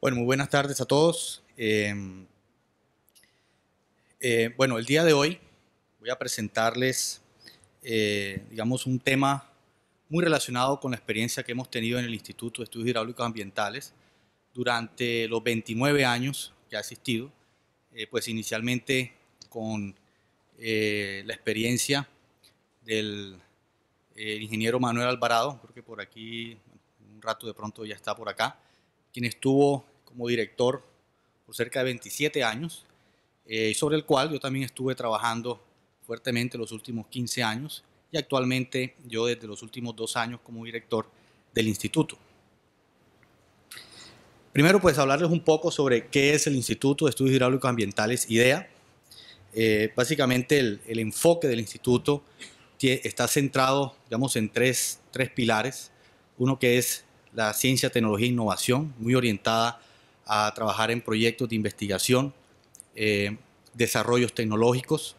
Bueno, muy buenas tardes a todos. Bueno, el día de hoy voy a presentarles, digamos, un tema muy relacionado con la experiencia que hemos tenido en el Instituto de Estudios Hidráulicos Ambientales durante los 29 años que ha asistido, pues inicialmente con la experiencia del ingeniero Manuel Alvarado, creo que por aquí, un rato de pronto ya está por acá, quien estuvo como director por cerca de 27 años, sobre el cual yo también estuve trabajando fuertemente los últimos 15 años y actualmente yo desde los últimos 2 años como director del instituto. Primero, pues hablarles un poco sobre qué es el Instituto de Estudios Hidráulicos Ambientales, IDEA. Básicamente el enfoque del instituto está centrado, digamos, en tres pilares. Uno que es la ciencia, tecnología e innovación, muy orientada a trabajar en proyectos de investigación, desarrollos tecnológicos.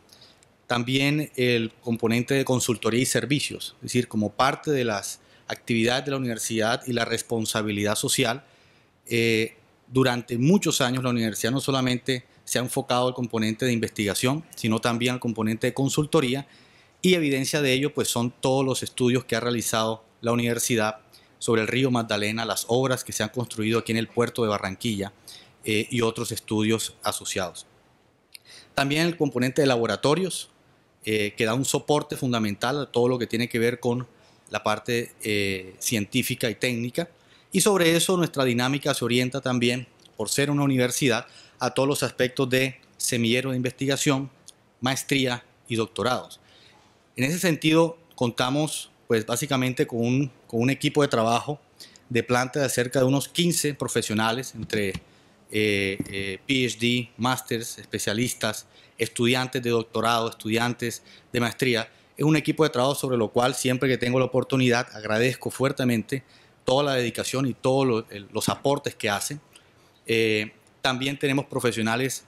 También el componente de consultoría y servicios, es decir, como parte de las actividades de la universidad y la responsabilidad social. Durante muchos años la universidad no solamente se ha enfocado al componente de investigación, sino también al componente de consultoría, y evidencia de ello pues son todos los estudios que ha realizado la universidad sobre el río Magdalena, las obras que se han construido aquí en el puerto de Barranquilla y otros estudios asociados. También el componente de laboratorios, que da un soporte fundamental a todo lo que tiene que ver con la parte científica y técnica. Y sobre eso nuestra dinámica se orienta también, por ser una universidad, a todos los aspectos de semillero de investigación, maestría y doctorados. En ese sentido, contamos pues básicamente con un equipo de trabajo de planta de cerca de unos 15 profesionales, entre PhD, másters, especialistas, estudiantes de doctorado, estudiantes de maestría. Es un equipo de trabajo sobre lo cual siempre que tengo la oportunidad agradezco fuertemente toda la dedicación y todos los aportes que hacen. También tenemos profesionales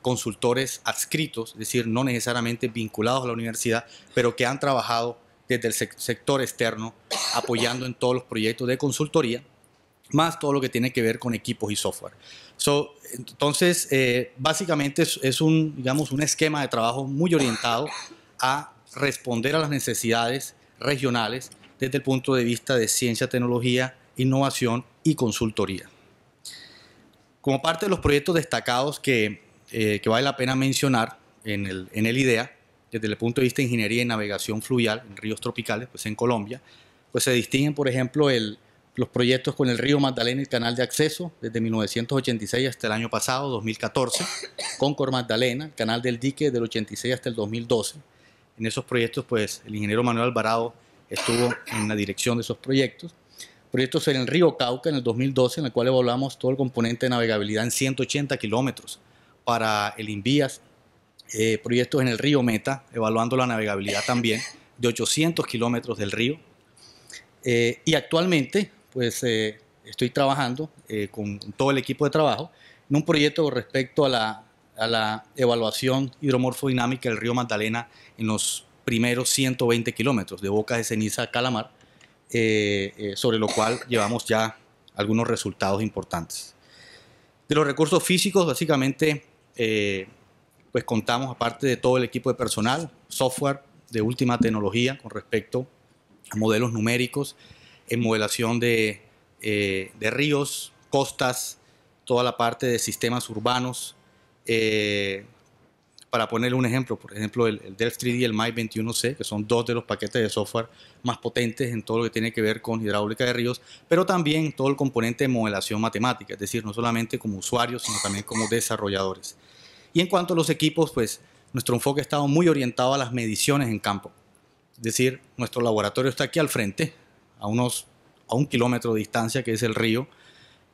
consultores adscritos, es decir, no necesariamente vinculados a la universidad, pero que han trabajado desde el sector externo apoyando en todos los proyectos de consultoría, más todo lo que tiene que ver con equipos y software. Entonces, básicamente es digamos, un esquema de trabajo muy orientado a responder a las necesidades regionales desde el punto de vista de ciencia, tecnología, innovación y consultoría. Como parte de los proyectos destacados que vale la pena mencionar en el IDEA, desde el punto de vista de ingeniería y navegación fluvial en ríos tropicales, pues en Colombia, pues se distinguen, por ejemplo, los proyectos con el río Magdalena y el canal de acceso desde 1986 hasta el año pasado, 2014, con Cor Magdalena, el canal del dique del 86 hasta el 2012. En esos proyectos, pues el ingeniero Manuel Alvarado estuvo en la dirección de esos proyectos. Proyectos en el río Cauca en el 2012, en el cual evaluamos todo el componente de navegabilidad en 180 kilómetros para el Invías. Proyectos en el río Meta, evaluando la navegabilidad también de 800 kilómetros del río. Y actualmente, pues estoy trabajando con todo el equipo de trabajo en un proyecto con respecto a la evaluación hidromorfodinámica del río Magdalena en los primeros 120 kilómetros de Boca de Ceniza a Calamar, sobre lo cual llevamos ya algunos resultados importantes. De los recursos físicos, básicamente, pues contamos, aparte de todo el equipo de personal, software de última tecnología con respecto a modelos numéricos, en modelación de ríos, costas, toda la parte de sistemas urbanos. Para ponerle un ejemplo, por ejemplo, el Delft 3D y el MAI 21C, que son dos de los paquetes de software más potentes en todo lo que tiene que ver con hidráulica de ríos, pero también todo el componente de modelación matemática, es decir, no solamente como usuarios, sino también como desarrolladores. Y en cuanto a los equipos, pues nuestro enfoque ha estado muy orientado a las mediciones en campo. Es decir, nuestro laboratorio está aquí al frente, a 1 kilómetro de distancia, que es el río.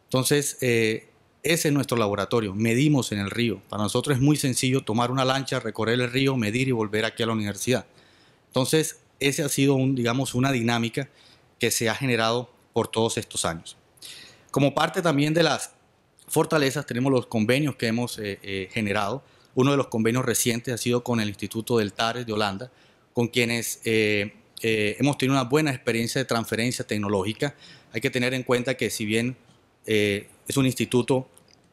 Entonces, ese es nuestro laboratorio, medimos en el río. Para nosotros es muy sencillo tomar una lancha, recorrer el río, medir y volver aquí a la universidad. Entonces, ese ha sido, digamos, una dinámica que se ha generado por todos estos años. Como parte también de las fortalezas, tenemos los convenios que hemos generado. Uno de los convenios recientes ha sido con el Instituto del TARES de Holanda, con quienes hemos tenido una buena experiencia de transferencia tecnológica. Hay que tener en cuenta que si bien Es un instituto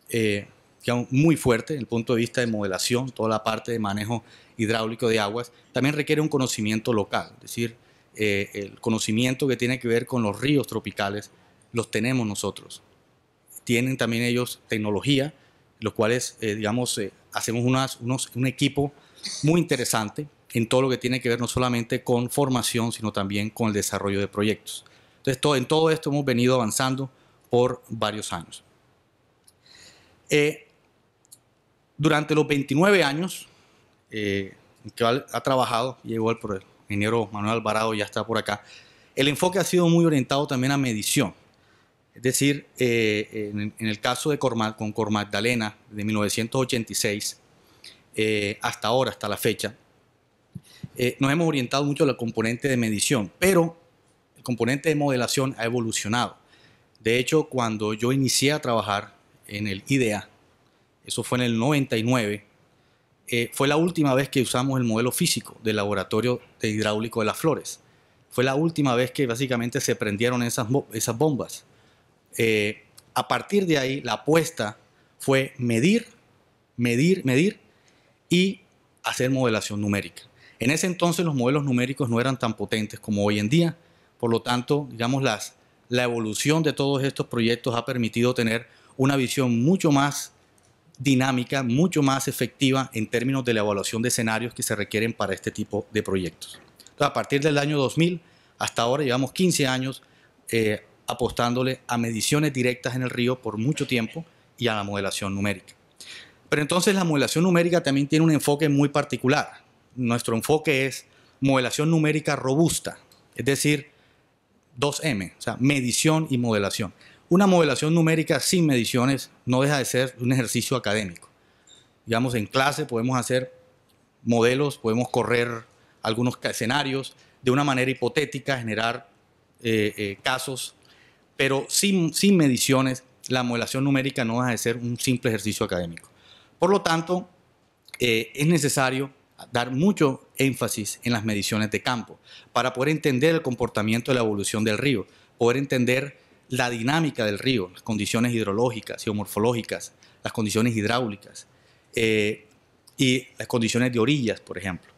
digamos, muy fuerte desde el punto de vista de modelación, toda la parte de manejo hidráulico de aguas. También requiere un conocimiento local, es decir, el conocimiento que tiene que ver con los ríos tropicales los tenemos nosotros. Tienen también ellos tecnología, los cuales, digamos, hacemos un equipo muy interesante en todo lo que tiene que ver no solamente con formación, sino también con el desarrollo de proyectos. Entonces, en todo esto hemos venido avanzando por varios años. Durante los 29 años que ha trabajado, llegó el ingeniero Manuel Alvarado, ya está por acá, el enfoque ha sido muy orientado también a medición. Es decir, en el caso de con Cor Magdalena, de 1986 hasta ahora, hasta la fecha, nos hemos orientado mucho al componente de medición, pero el componente de modelación ha evolucionado. De hecho, cuando yo inicié a trabajar en el IDEA, eso fue en el 99, fue la última vez que usamos el modelo físico del laboratorio de hidráulico de Las Flores. Fue la última vez que básicamente se prendieron esas bombas. A partir de ahí, la apuesta fue medir y hacer modelación numérica. En ese entonces los modelos numéricos no eran tan potentes como hoy en día, por lo tanto, digamos, la evolución de todos estos proyectos ha permitido tener una visión mucho más dinámica, mucho más efectiva en términos de la evaluación de escenarios que se requieren para este tipo de proyectos. Entonces, a partir del año 2000 hasta ahora llevamos 15 años apostándole a mediciones directas en el río por mucho tiempo y a la modelación numérica. Pero entonces la modelación numérica también tiene un enfoque muy particular. Nuestro enfoque es modelación numérica robusta, es decir, 2M, o sea, medición y modelación. Una modelación numérica sin mediciones no deja de ser un ejercicio académico. Digamos, en clase podemos hacer modelos, podemos correr algunos escenarios de una manera hipotética, generar casos, pero sin mediciones la modelación numérica no deja de ser un simple ejercicio académico. Por lo tanto, es necesario dar mucho énfasis en las mediciones de campo para poder entender el comportamiento de la evolución del río, poder entender la dinámica del río, las condiciones hidrológicas, geomorfológicas, las condiciones hidráulicas y las condiciones de orillas, por ejemplo.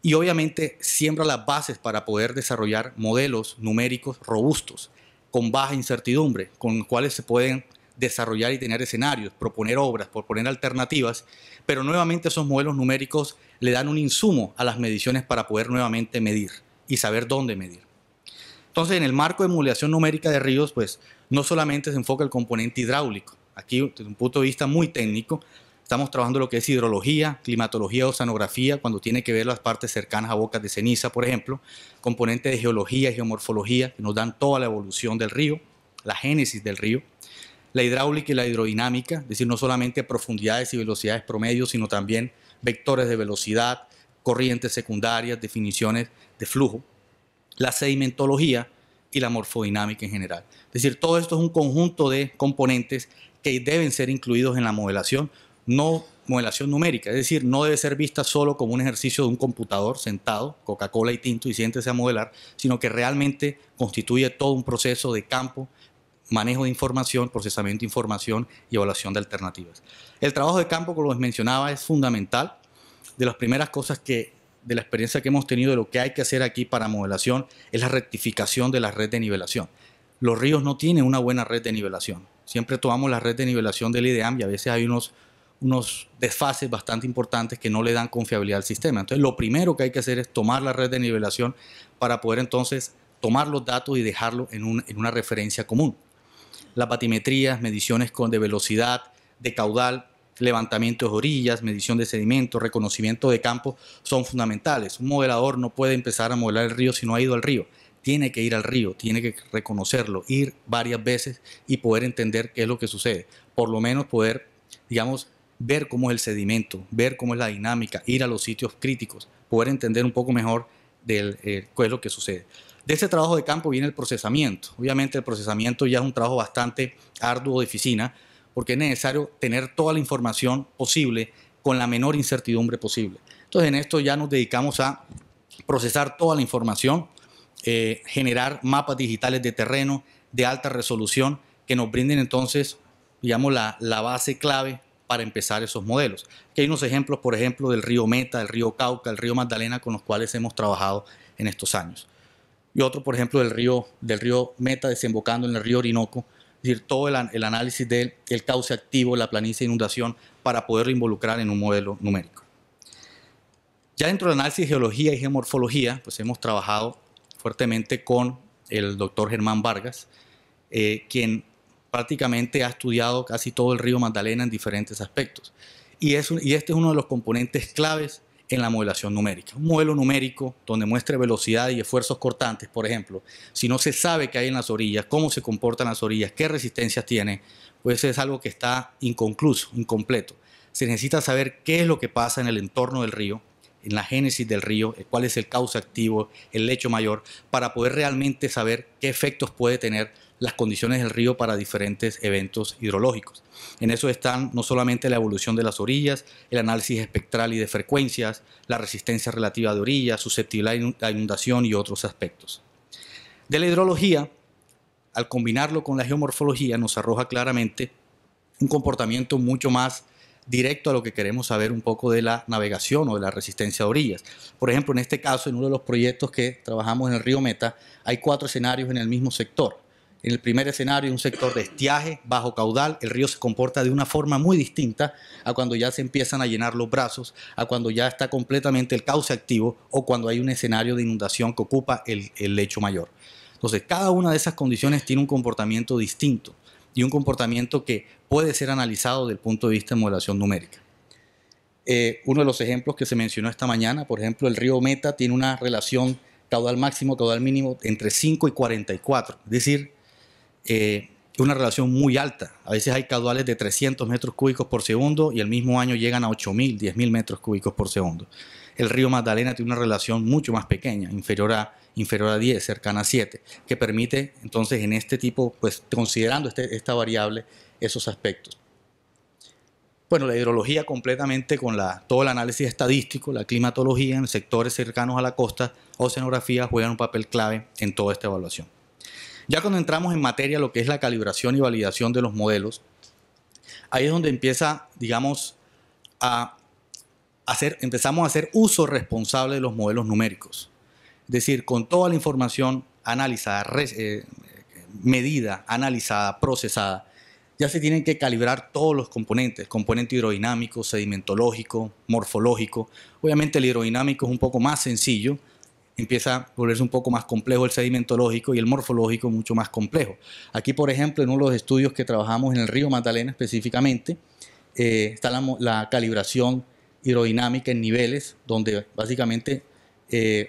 Y obviamente siembra las bases para poder desarrollar modelos numéricos robustos, con baja incertidumbre, con los cuales se pueden desarrollar y tener escenarios, proponer obras, proponer alternativas, pero nuevamente esos modelos numéricos le dan un insumo a las mediciones para poder nuevamente medir y saber dónde medir. Entonces, en el marco de modelación numérica de ríos, pues no solamente se enfoca el componente hidráulico. Aquí, desde un punto de vista muy técnico, estamos trabajando lo que es hidrología, climatología, oceanografía, cuando tiene que ver las partes cercanas a bocas de ceniza, por ejemplo, componente de geología y geomorfología, que nos dan toda la evolución del río, la génesis del río, la hidráulica y la hidrodinámica, es decir, no solamente profundidades y velocidades promedio, sino también vectores de velocidad, corrientes secundarias, definiciones de flujo, la sedimentología y la morfodinámica en general. Es decir, todo esto es un conjunto de componentes que deben ser incluidos en la modelación, no modelación numérica, es decir, no debe ser vista solo como un ejercicio de un computador sentado, Coca-Cola y tinto y siéntese a modelar, sino que realmente constituye todo un proceso de campo, manejo de información, procesamiento de información y evaluación de alternativas. El trabajo de campo, como les mencionaba, es fundamental. De las primeras cosas de la experiencia que hemos tenido de lo que hay que hacer aquí para modelación es la rectificación de la red de nivelación. Los ríos no tienen una buena red de nivelación. Siempre tomamos la red de nivelación del IDEAM y a veces hay unos desfases bastante importantes que no le dan confiabilidad al sistema. Entonces, lo primero que hay que hacer es tomar la red de nivelación para poder entonces tomar los datos y dejarlo en una referencia común. Las batimetrías, mediciones de velocidad, de caudal, levantamientos de orillas, medición de sedimentos, reconocimiento de campo son fundamentales. Un modelador no puede empezar a modelar el río si no ha ido al río. Tiene que ir al río, tiene que reconocerlo, ir varias veces y poder entender qué es lo que sucede. Por lo menos poder, digamos, ver cómo es el sedimento, ver cómo es la dinámica, ir a los sitios críticos, poder entender un poco mejor qué es lo que sucede. De ese trabajo de campo viene el procesamiento. Obviamente el procesamiento ya es un trabajo bastante arduo de oficina porque es necesario tener toda la información posible con la menor incertidumbre posible. Entonces en esto ya nos dedicamos a procesar toda la información, generar mapas digitales de terreno de alta resolución que nos brinden entonces, digamos, la base clave para empezar esos modelos. Aquí hay unos ejemplos, por ejemplo, del río Meta, del río Cauca, el río Magdalena, con los cuales hemos trabajado en estos años. Y otro, por ejemplo, del río Meta desembocando en el río Orinoco, es decir, todo el análisis del cauce activo, la planicie de inundación, para poderlo involucrar en un modelo numérico. Ya dentro del análisis de geología y geomorfología, pues hemos trabajado fuertemente con el doctor Germán Vargas, quien prácticamente ha estudiado casi todo el río Magdalena en diferentes aspectos. Y este es uno de los componentes claves en la modelación numérica. Un modelo numérico donde muestre velocidad y esfuerzos cortantes, por ejemplo, si no se sabe qué hay en las orillas, cómo se comportan las orillas, qué resistencias tiene, pues es algo que está inconcluso, incompleto. Se necesita saber qué es lo que pasa en el entorno del río, en la génesis del río, cuál es el cauce activo, el lecho mayor, para poder realmente saber qué efectos puede tener las condiciones del río para diferentes eventos hidrológicos. En eso están no solamente la evolución de las orillas, el análisis espectral y de frecuencias, la resistencia relativa de orillas, susceptibilidad a inundación y otros aspectos. De la hidrología, al combinarlo con la geomorfología, nos arroja claramente un comportamiento mucho más directo a lo que queremos saber un poco de la navegación o de la resistencia de orillas. Por ejemplo, en este caso, en uno de los proyectos que trabajamos en el río Meta, hay 4 escenarios en el mismo sector. En el primer escenario, un sector de estiaje, bajo caudal, el río se comporta de una forma muy distinta a cuando ya se empiezan a llenar los brazos, a cuando ya está completamente el cauce activo o cuando hay un escenario de inundación que ocupa el lecho mayor. Entonces, cada una de esas condiciones tiene un comportamiento distinto y un comportamiento que puede ser analizado desde el punto de vista de modelación numérica. Uno de los ejemplos que se mencionó esta mañana, por ejemplo, el río Meta tiene una relación caudal máximo, caudal mínimo entre 5 y 44, es decir, una relación muy alta. A veces hay caudales de 300 metros cúbicos por segundo y el mismo año llegan a 8.000, 10.000 metros cúbicos por segundo. El río Magdalena tiene una relación mucho más pequeña, inferior a 10, cercana a 7, que permite entonces en este tipo, pues considerando esta variable, esos aspectos. Bueno, la hidrología completamente con todo el análisis estadístico, la climatología en sectores cercanos a la costa, oceanografía juegan un papel clave en toda esta evaluación. Ya cuando entramos en materia lo que es la calibración y validación de los modelos, ahí es donde empieza, digamos, empezamos a hacer uso responsable de los modelos numéricos. Es decir, con toda la información analizada, medida, analizada, procesada, ya se tienen que calibrar todos los componentes, componente hidrodinámico, sedimentológico, morfológico. Obviamente el hidrodinámico es un poco más sencillo, empieza a volverse un poco más complejo el sedimentológico y el morfológico mucho más complejo. Aquí, por ejemplo, en uno de los estudios que trabajamos en el río Magdalena específicamente, está la calibración hidrodinámica en niveles, donde básicamente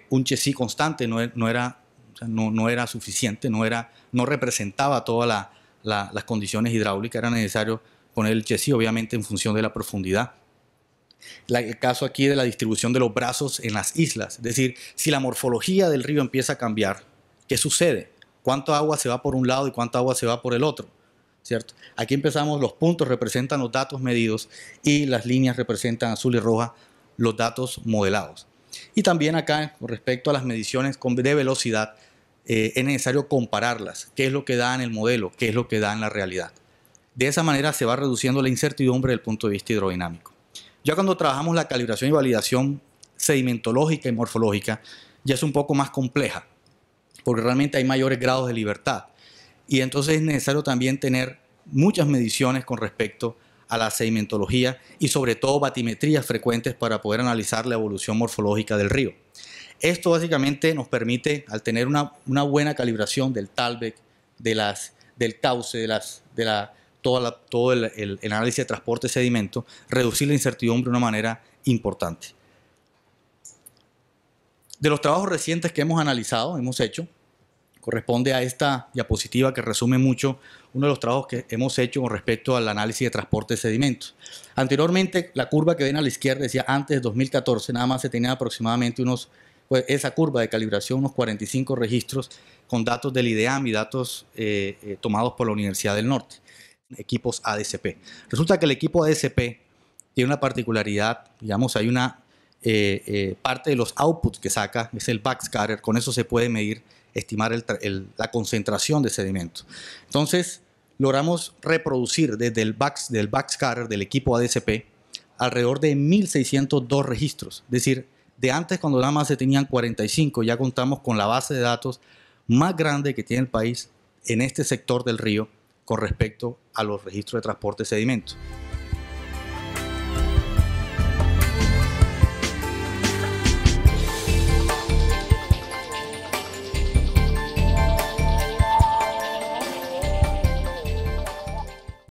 un chesí constante no era suficiente, no representaba todas las condiciones hidráulicas, era necesario poner el chesí, obviamente en función de la profundidad. El caso aquí de la distribución de los brazos en las islas, es decir, si la morfología del río empieza a cambiar, ¿qué sucede? ¿Cuánto agua se va por un lado y cuánto agua se va por el otro? ¿Cierto? Aquí empezamos, los puntos representan los datos medidos y las líneas representan azul y roja los datos modelados. Y también acá, con respecto a las mediciones de velocidad, es necesario compararlas. ¿Qué es lo que da en el modelo? ¿Qué es lo que da en la realidad? De esa manera se va reduciendo la incertidumbre desde el punto de vista hidrodinámico. Ya cuando trabajamos la calibración y validación sedimentológica y morfológica, ya es un poco más compleja, porque realmente hay mayores grados de libertad. Y entonces es necesario también tener muchas mediciones con respecto a la sedimentología y sobre todo batimetrías frecuentes para poder analizar la evolución morfológica del río. Esto básicamente nos permite, al tener una buena calibración del talvec, del cauce, todo el análisis de transporte de sedimento, reducir la incertidumbre de una manera importante. De los trabajos recientes que hemos hecho, corresponde a esta diapositiva que resume mucho uno de los trabajos que hemos hecho con respecto al análisis de transporte de sedimentos. Anteriormente, la curva que ven a la izquierda decía antes de 2014, nada más se tenía aproximadamente esa curva de calibración, unos 45 registros con datos del IDEAM y datos tomados por la Universidad del Norte, equipos ADCP. Resulta que el equipo ADCP tiene una particularidad, digamos, hay una parte de los outputs que saca, es el backscatter, con eso se puede medir, estimar la concentración de sedimentos. Entonces, logramos reproducir desde el backscatter del equipo ADSP alrededor de 1.602 registros. Es decir, de antes, cuando nada más se tenían 45, ya contamos con la base de datos más grande que tiene el país en este sector del río con respecto a los registros de transporte de sedimentos.